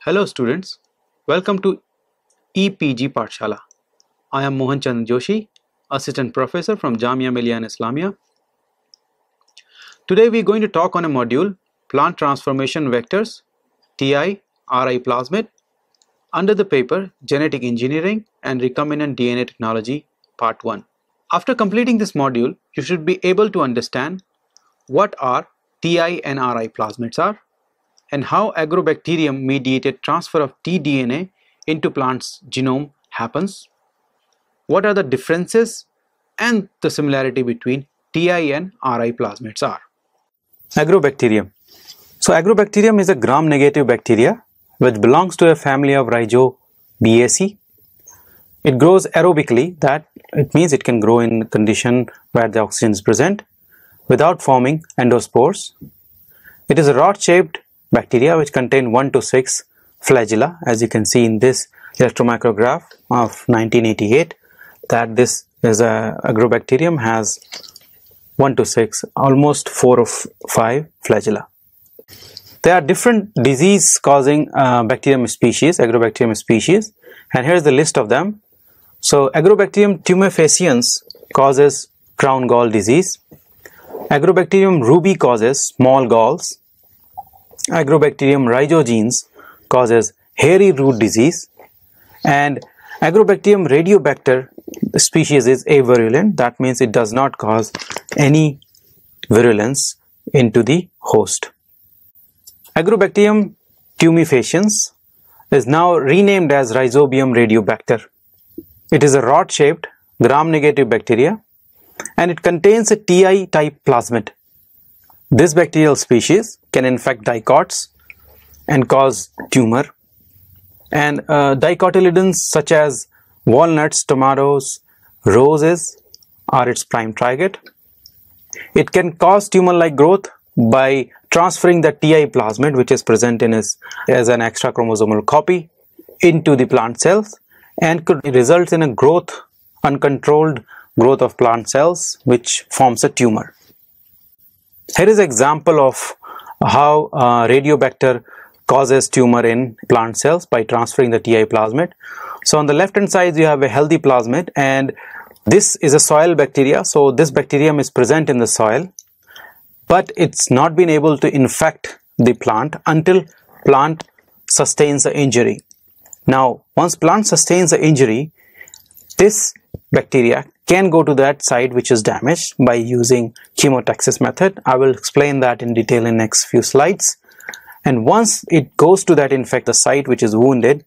Hello students, welcome to EPG Pathshala. I am Mohan Chand Joshi, Assistant Professor from Jamia Millia Islamia. Today we are going to talk on a module, Plant Transformation Vectors, TI, Ri-plasmid, under the paper Genetic Engineering and Recombinant DNA Technology, Part 1. After completing this module, you should be able to understand what are TI and Ri-plasmids are, and how agrobacterium mediated transfer of tDNA into plant's genome happens, what are the differences and the similarity between TI and Ri-plasmids are. Agrobacterium. So Agrobacterium is a gram-negative bacteria which belongs to a family of Rhizobiaceae. It grows aerobically, that it means it can grow in a condition where the oxygen is present without forming endospores. It is a rod-shaped bacteria which contain 1 to 6 flagella, as you can see in this electromicrograph of 1988, that this is a agrobacterium has 1 to 6, almost 4 or 5 flagella. There are different disease causing bacterium species, Agrobacterium species, and here's the list of them. So Agrobacterium tumefaciens causes crown gall disease. Agrobacterium ruby causes small galls. Agrobacterium rhizogenes causes hairy root disease, and Agrobacterium Radiobacter species is avirulent. That means it does not cause any virulence into the host. Agrobacterium tumefaciens is now renamed as Rhizobium radiobacter. It is a rod-shaped gram-negative bacteria and it contains a TI type plasmid. This bacterial species can infect dicots and cause tumor, and dicotyledons such as walnuts, tomatoes, roses are its prime target. It can cause tumor-like growth by transferring the TI plasmid, which is present in as an extra chromosomal copy, into the plant cells, and could result in a growth, uncontrolled growth of plant cells, which forms a tumor. Here is an example of how Radiobacter causes tumor in plant cells by transferring the TI plasmid. So on the left hand side you have a healthy plasmid, and this is a soil bacteria. So this bacterium is present in the soil, but it's not been able to infect the plant until plant sustains the injury. Now once plant sustains the injury, this bacteria can go to that site which is damaged by using chemotaxis method. I will explain that in detail in next few slides. And once it goes to that infected site which is wounded,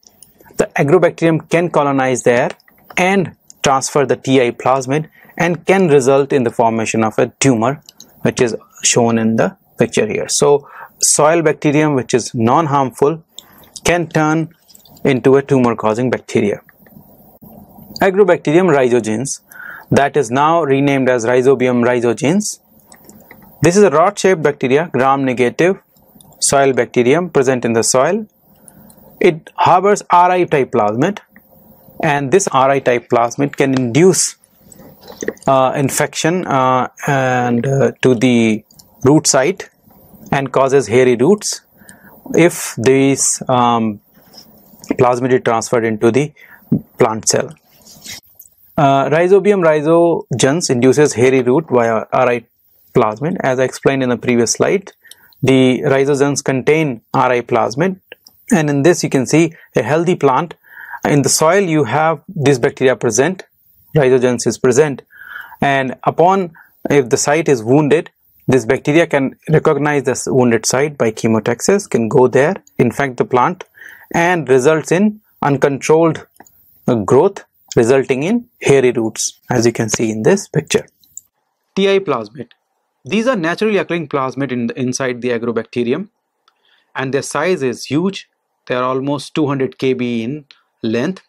the agrobacterium can colonize there and transfer the TI plasmid and can result in the formation of a tumor, which is shown in the picture here. So soil bacterium, which is non-harmful, can turn into a tumor causing bacteria. Agrobacterium rhizogenes, that is now renamed as Rhizobium rhizogenes. This is a rod-shaped bacteria, gram-negative soil bacterium present in the soil. It harbors Ri-type plasmid, and this Ri-type plasmid can induce infection to the root site and causes hairy roots if this plasmid is transferred into the plant cell. Rhizobium rhizogenes induces hairy root via Ri plasmid. As I explained in the previous slide, the rhizogenes contain Ri plasmid, and in this you can see a healthy plant. In the soil you have this bacteria present, rhizogenes is present, and if the site is wounded, this bacteria can recognize this wounded site by chemotaxis, can go there, infect the plant, and results in uncontrolled growth, resulting in hairy roots, as you can see in this picture. TI plasmid. These are naturally occurring plasmid inside the agrobacterium, and their size is huge. They are almost 200 kb in length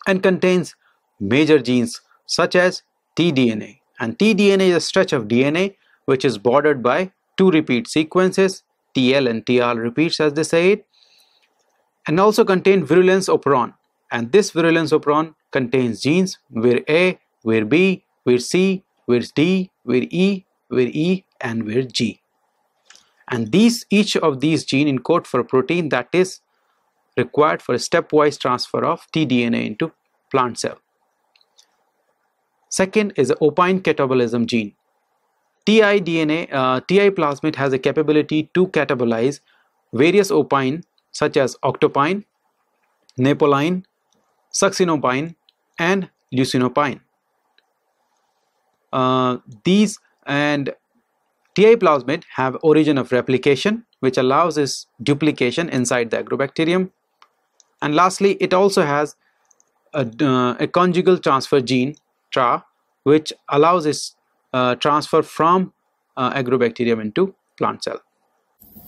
and contains major genes such as tDNA. And tDNA is a stretch of DNA which is bordered by 2 repeat sequences, TL and TR repeats as they say it, and also contain Virulence Operon. And this Virulence Operon contains genes Vir A, Vir B, Vir C, Vir D, Vir E, Vir E, and Vir G. And each of these genes encode for a protein that is required for a stepwise transfer of tDNA into plant cell. Second is the opine catabolism gene. Ti plasmid has a capability to catabolize various opine such as octopine, napoline, succinopine, and leucinopine. These and Ti plasmid have origin of replication, which allows its duplication inside the agrobacterium. And lastly, it also has a conjugal transfer gene, TRA, which allows its transfer from agrobacterium into plant cell.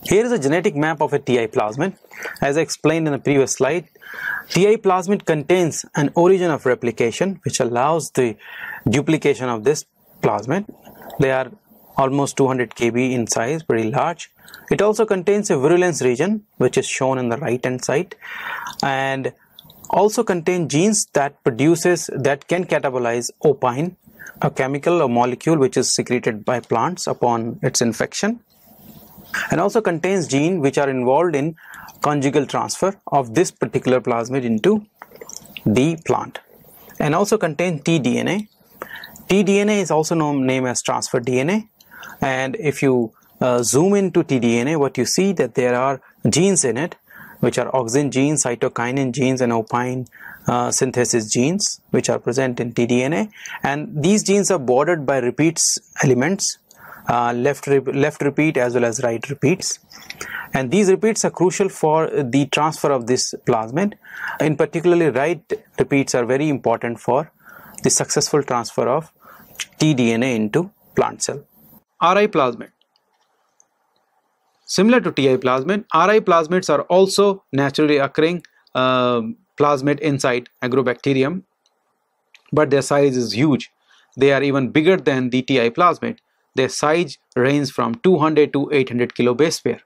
Here is a genetic map of a Ti plasmid. As I explained in the previous slide, Ti plasmid contains an origin of replication, which allows the duplication of this plasmid. They are almost 200 kb in size, very large. It also contains a virulence region, which is shown in the right hand side, and also contain genes that can catabolize opine, a chemical or molecule which is secreted by plants upon its infection, and also contains genes which are involved in conjugal transfer of this particular plasmid into the plant, and also contain tDNA. tDNA is also named as transfer DNA, and if you zoom into tDNA, what you see that there are genes in it which are auxin genes, cytokinin genes, and opine synthesis genes which are present in tDNA, and these genes are bordered by repeats elements, left repeat as well as right repeats, and these repeats are crucial for the transfer of this plasmid. In particularly, right repeats are very important for the successful transfer of tDNA into plant cell. Ri plasmid. Similar to Ti plasmid, Ri plasmids are also naturally occurring plasmid inside agrobacterium, but their size is huge. They are even bigger than the Ti plasmid. Their size ranges from 200 to 800 kilobase pair.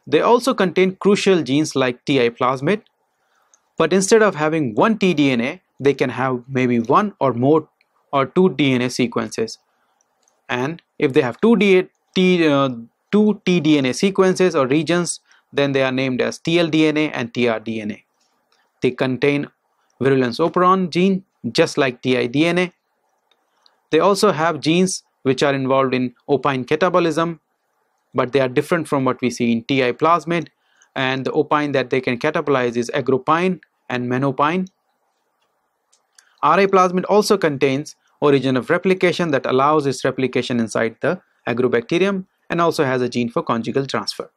They also contain crucial genes like Ti plasmid, but instead of having one tDNA, they can have maybe one or more or two DNA sequences. And if they have two tDNA sequences or regions, then they are named as tLDNA and tRDNA. They contain Virulence Operon gene just like tIDNA. They also have genes which are involved in opine catabolism, but they are different from what we see in Ti plasmid, and the opine that they can catabolize is agropine and menopine. Ri plasmid also contains origin of replication that allows its replication inside the agrobacterium, and also has a gene for conjugal transfer.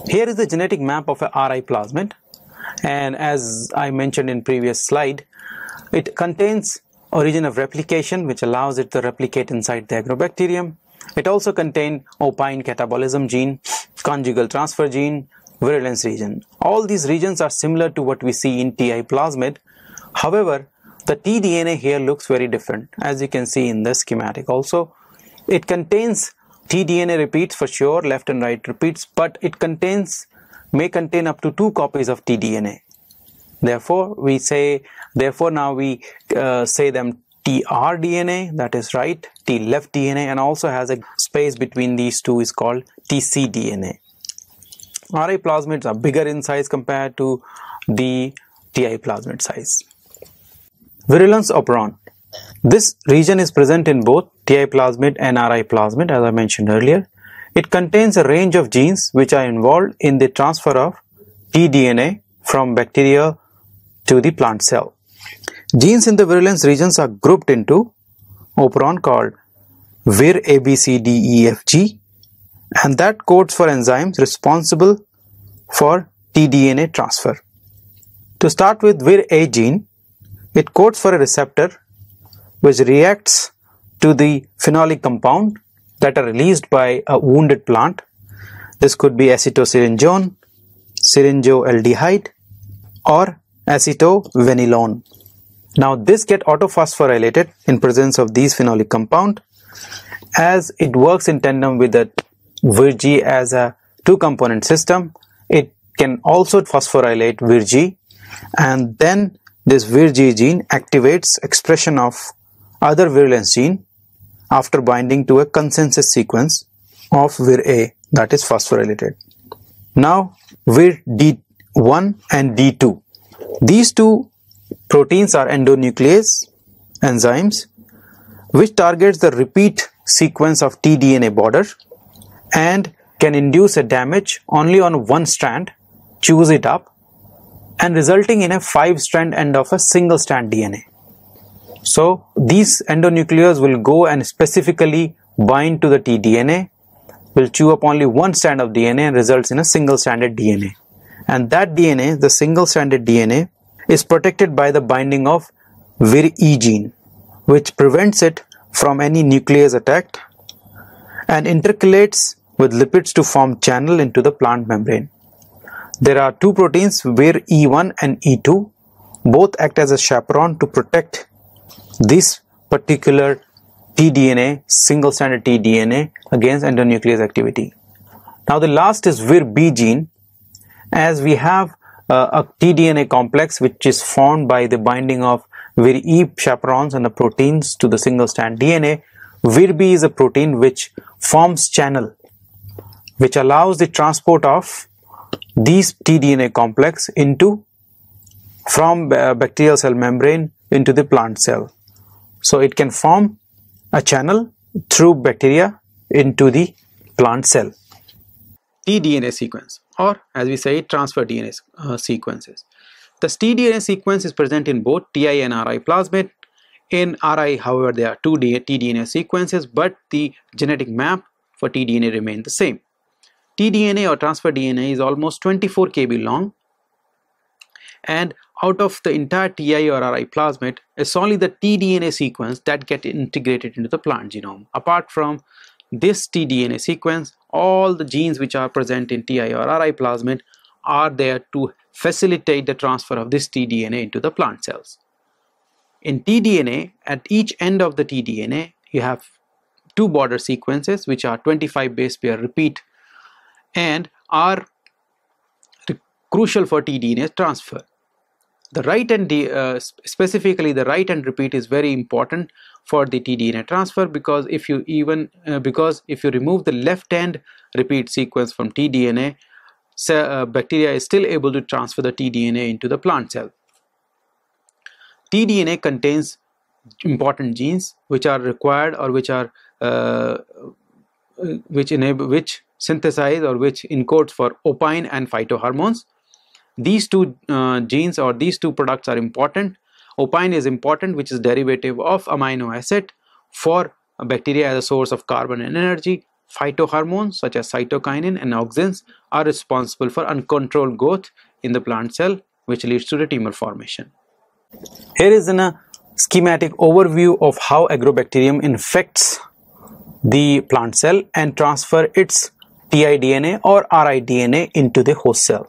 Here is the genetic map of a Ri plasmid, and as I mentioned in previous slide, it contains origin of replication which allows it to replicate inside the agrobacterium. It also contains opine catabolism gene, conjugal transfer gene, virulence region. All these regions are similar to what we see in Ti plasmid. However, the tDNA here looks very different, as you can see in the schematic. Also, it contains tDNA repeats for sure, left and right repeats, but it may contain up to 2 copies of tDNA. Therefore, now we say them tRDNA, that is right, T left DNA, and also has a space between these two is called tcDNA. Ri plasmids are bigger in size compared to the Ti plasmid size. Virulence Operon. This region is present in both Ti plasmid and Ri plasmid, as I mentioned earlier. It contains a range of genes which are involved in the transfer of tDNA from bacteria to the plant cell. Genes in the virulence regions are grouped into operon called Vir ABCDEFG, and that codes for enzymes responsible for tDNA transfer. To start with Vir A gene, it codes for a receptor which reacts to the phenolic compound that are released by a wounded plant. This could be acetosyringone, syringoaldehyde, or acetovanillone. Now this gets autophosphorylated in presence of these phenolic compound. As it works in tandem with the Vir-G as a 2-component system, it can also phosphorylate Vir-G, and then this Vir-G gene activates expression of other virulence gene after binding to a consensus sequence of Vir-A that is phosphorylated. Now Vir-D D1 and D2. These two proteins are endonuclease enzymes which targets the repeat sequence of tDNA border and can induce a damage only on one strand, chews it up, and resulting in a 5-strand end of a single strand DNA. So these endonucleases will go and specifically bind to the tDNA, will chew up only one strand of DNA and results in a single-stranded DNA. And that DNA, the single-stranded DNA, is protected by the binding of Vir-E gene, which prevents it from any nuclease attack and intercalates with lipids to form channel into the plant membrane. There are two proteins, Vir-E1 and E2. Both act as a chaperone to protect this particular tDNA, single-stranded tDNA, against endonuclease activity. Now the last is Vir-B gene. As we have a tDNA complex which is formed by the binding of Vir-E chaperones and the proteins to the single-strand DNA, Vir-B is a protein which forms channel, which allows the transport of these tDNA complex from bacterial cell membrane into the plant cell. So it can form a channel through bacteria into the plant cell. tDNA sequence, or as we say, transfer DNA sequences. The tDNA sequence is present in both Ti and Ri plasmid. In Ri, however, there are two tDNA sequences, but the genetic map for tDNA remains the same. tDNA or transfer DNA is almost 24 kb long, and out of the entire Ti or Ri plasmid, it's only the tDNA sequence that gets integrated into the plant genome. Apart from this tDNA sequence, all the genes which are present in Ti or Ri plasmid are there to facilitate the transfer of this tDNA into the plant cells. In tDNA, at each end of the tDNA, you have two border sequences which are 25 base pair repeat and are crucial for tDNA transfer. The right end, specifically the right end repeat, is very important for the tDNA transfer, because if you remove the left end repeat sequence from tDNA, bacteria is still able to transfer the tDNA into the plant cell. tDNA contains important genes which are required, or which synthesize or which encodes for opine and phytohormones. These two genes or these two products are important. Opine is important, which is derivative of amino acid for bacteria as a source of carbon and energy. Phytohormones such as cytokinin and auxins are responsible for uncontrolled growth in the plant cell, which leads to the tumor formation. Here is a schematic overview of how Agrobacterium infects the plant cell and transfer its TiDNA or RiDNA into the host cell.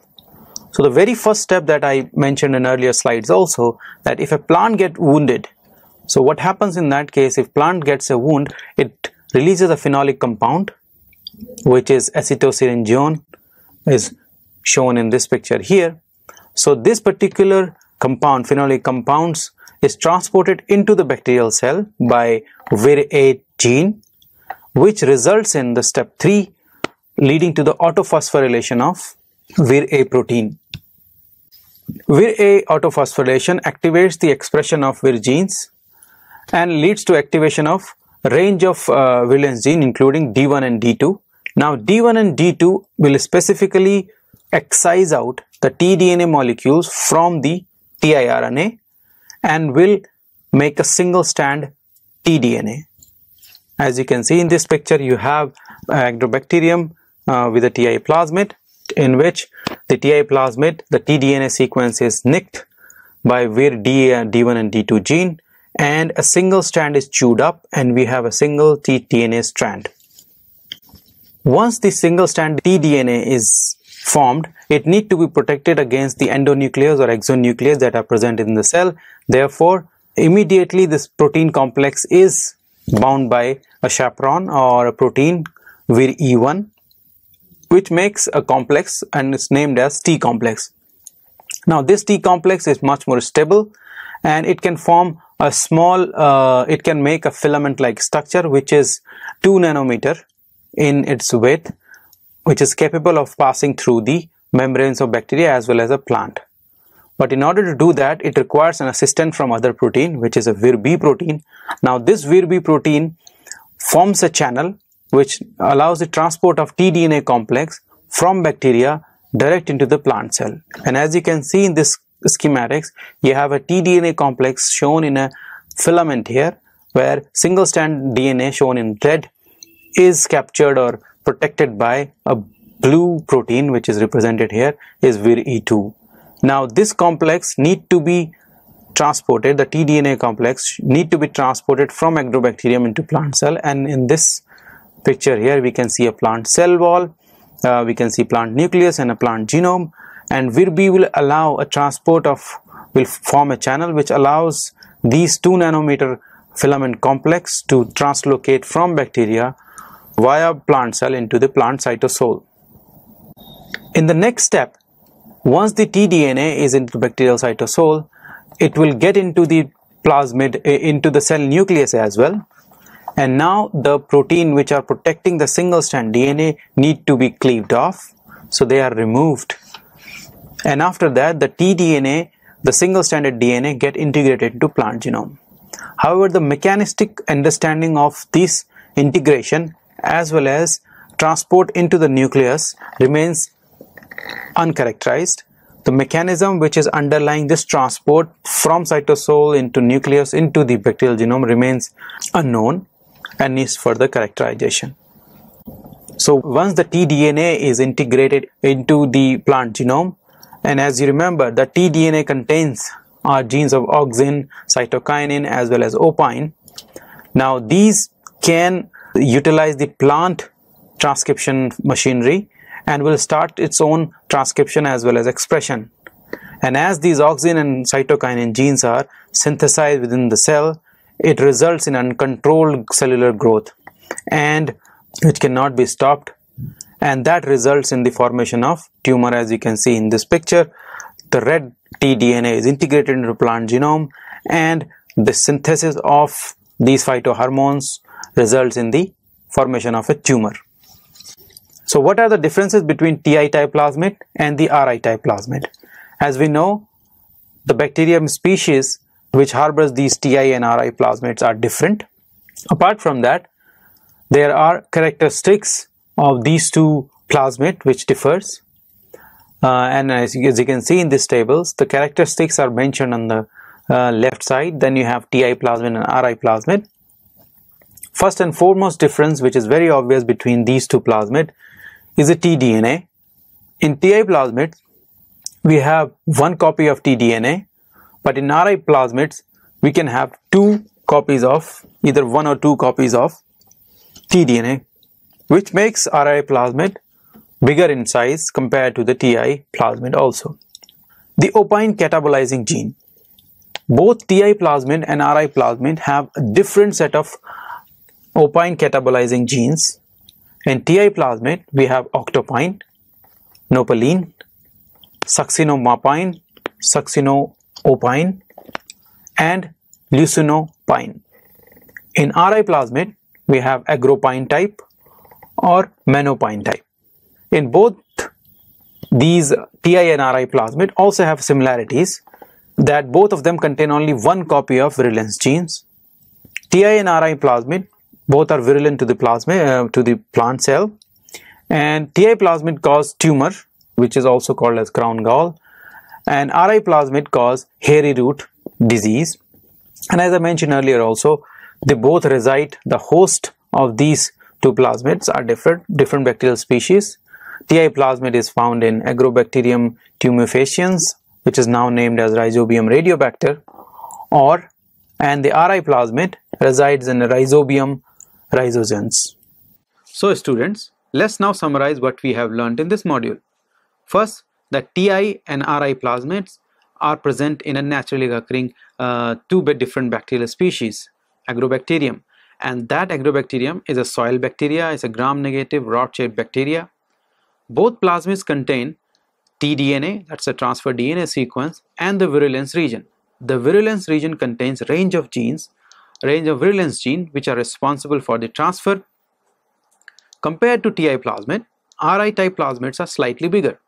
So the very first step that I mentioned in earlier slides also, that if a plant gets wounded, so what happens in that case, if plant gets a wound, it releases a phenolic compound, which is acetylseringione, is shown in this picture here. So this particular compound, phenolic compounds, is transported into the bacterial cell by Vir-A gene, which results in the step 3, leading to the autophosphorylation of Vir-A protein. Vir-A autophosphorylation activates the expression of Vir genes and leads to activation of a range of virulence genes, including D1 and D2. Now D1 and D2 will specifically excise out the tDNA molecules from the tRNA and will make a single strand tDNA. As you can see in this picture, you have Agrobacterium with a Ti plasmid, in which the Ti plasmid, the tDNA sequence is nicked by Vir-D1 and D2 gene, and a single strand is chewed up, and we have a single tDNA strand. Once the single strand tDNA is formed, it needs to be protected against the endonuclease or exonuclease that are present in the cell. Therefore, immediately this protein complex is bound by a chaperone or a protein Vir-E1, which makes a complex and is named as T complex. Now this T complex is much more stable, and it can form a small, it can make a filament like structure which is 2 nanometer in its width, which is capable of passing through the membranes of bacteria as well as a plant. But in order to do that, it requires an assistant from other protein, which is a Vir-B protein. Now this Vir-B protein forms a channel which allows the transport of tDNA complex from bacteria direct into the plant cell. And as you can see in this schematics, you have a tDNA complex shown in a filament here, where single strand DNA shown in red is captured or protected by a blue protein, which is represented here is Vir-E2. Now this complex need to be transported, the tDNA complex need to be transported from Agrobacterium into plant cell, and in this picture here we can see a plant cell wall, we can see plant nucleus and a plant genome, and Vir-B will allow a transport of, will form a channel which allows these 2 nanometer filament complex to translocate from bacteria via plant cell into the plant cytosol. In the next step, once the tDNA is into the bacterial cytosol, it will get into the plasmid, into the cell nucleus as well, and now the protein which are protecting the single strand DNA need to be cleaved off, so they are removed, and after that the tDNA, the single stranded DNA, get integrated into plant genome. However, the mechanistic understanding of this integration as well as transport into the nucleus remains uncharacterized. The mechanism which is underlying this transport from cytosol into nucleus into the bacterial genome remains unknown and needs further characterization. So once the tDNA is integrated into the plant genome, and as you remember, the tDNA contains our genes of auxin, cytokinin as well as opine. Now these can utilize the plant transcription machinery and will start its own transcription as well as expression. And as these auxin and cytokinin genes are synthesized within the cell, it results in uncontrolled cellular growth, and which cannot be stopped, and that results in the formation of tumor. As you can see in this picture, the red tDNA is integrated into the plant genome, and the synthesis of these phytohormones results in the formation of a tumor. So what are the differences between Ti type plasmid and the Ri type plasmid? As we know, the bacterium species which harbors these Ti and Ri plasmids are different. Apart from that, there are characteristics of these two plasmid which differs, and as you can see in these tables, the characteristics are mentioned on the left side. Then you have Ti plasmid and Ri plasmid. First and foremost difference, which is very obvious between these two plasmid, is the tDNA. In Ti plasmids, we have one copy of tDNA, but in Ri plasmids, we can have two copies of, either one or two copies of tDNA, which makes Ri plasmid bigger in size compared to the Ti plasmid also. The opine catabolizing gene. Both Ti plasmid and Ri plasmid have a different set of opine catabolizing genes. In Ti plasmid, we have octopine, nopalene, succinomapine, succinoopine, and leucinopine. In Ri plasmid, we have agropine type or manopine type. In both these Ti and Ri plasmid also have similarities, that both of them contain only one copy of virulence genes. Ti and Ri plasmid both are virulent to the plasmid, to the plant cell, and Ti plasmid cause tumor, which is also called as crown gall, and Ri plasmid cause hairy root disease. And as I mentioned earlier also, they both reside, the host of these two plasmids are different bacterial species. Ti plasmid is found in Agrobacterium tumefaciens, which is now named as Rhizobium radiobacter, and the Ri plasmid resides in Rhizobium rhizogens. So students, let's now summarize what we have learned in this module. First, that Ti and Ri plasmids are present in a naturally occurring two different bacterial species, Agrobacterium, and that Agrobacterium is a soil bacteria, is a gram-negative rod-shaped bacteria. Both plasmids contain tDNA, that's a transfer DNA sequence, and the virulence region. The virulence region contains range of genes, range of virulence gene which are responsible for the transfer. Compared to Ti plasmid, Ri type plasmids are slightly bigger.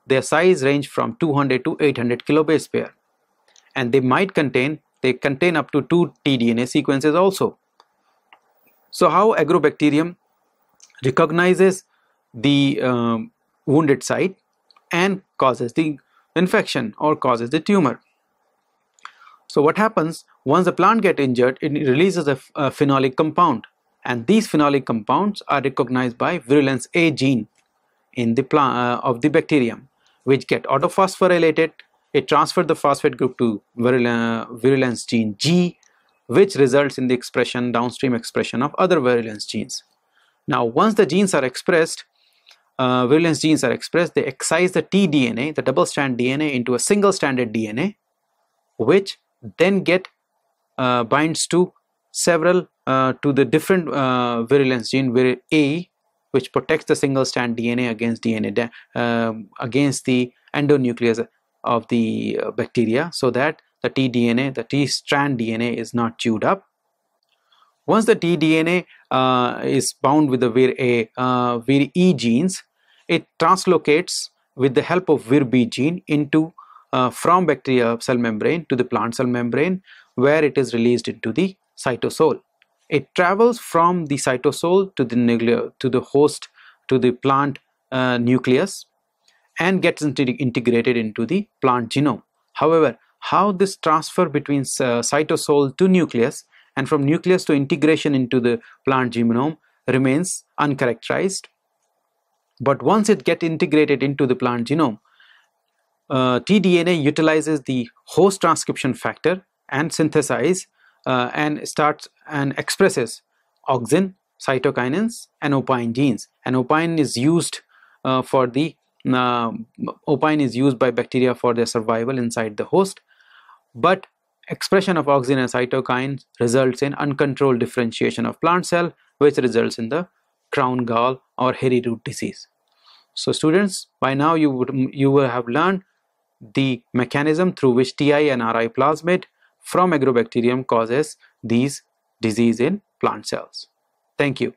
their size range from 200 to 800 kilobase pair, and they contain up to 2 tDNA sequences also. So how Agrobacterium recognizes the wounded site and causes the infection or causes the tumor? So what happens once the plant gets injured? It releases a phenolic compound, and these phenolic compounds are recognized by virulence A gene in the of the bacterium, which get autophosphorylated. It transfers the phosphate group to virulence gene G, which results in the downstream expression of other virulence genes. Now, once the genes are expressed, virulence genes are expressed, they excise the tDNA, the double strand DNA, into a single stranded DNA, which then binds to several to the different virulence gene, where A, which protects the single strand DNA against against the endonuclease of the bacteria, so that the tDNA, the T strand DNA, is not chewed up. Once the tDNA is bound with the Vir E genes, it translocates with the help of Vir B gene into from bacteria cell membrane to the plant cell membrane, where it is released into the cytosol. It travels from the cytosol to the host, to the plant nucleus, and gets integrated into the plant genome. However, how this transfer between cytosol to nucleus and from nucleus to integration into the plant genome remains uncharacterized. But once it gets integrated into the plant genome, tDNA utilizes the host transcription factor and synthesizes and starts and expresses auxin, cytokinins, and opine genes. And opine is used opine is used by bacteria for their survival inside the host. But expression of auxin and cytokines results in uncontrolled differentiation of plant cell, which results in the crown gall or hairy root disease. So students, by now you will have learned the mechanism through which Ti and Ri-plasmid from Agrobacterium causes these disease in plant cells. Thank you.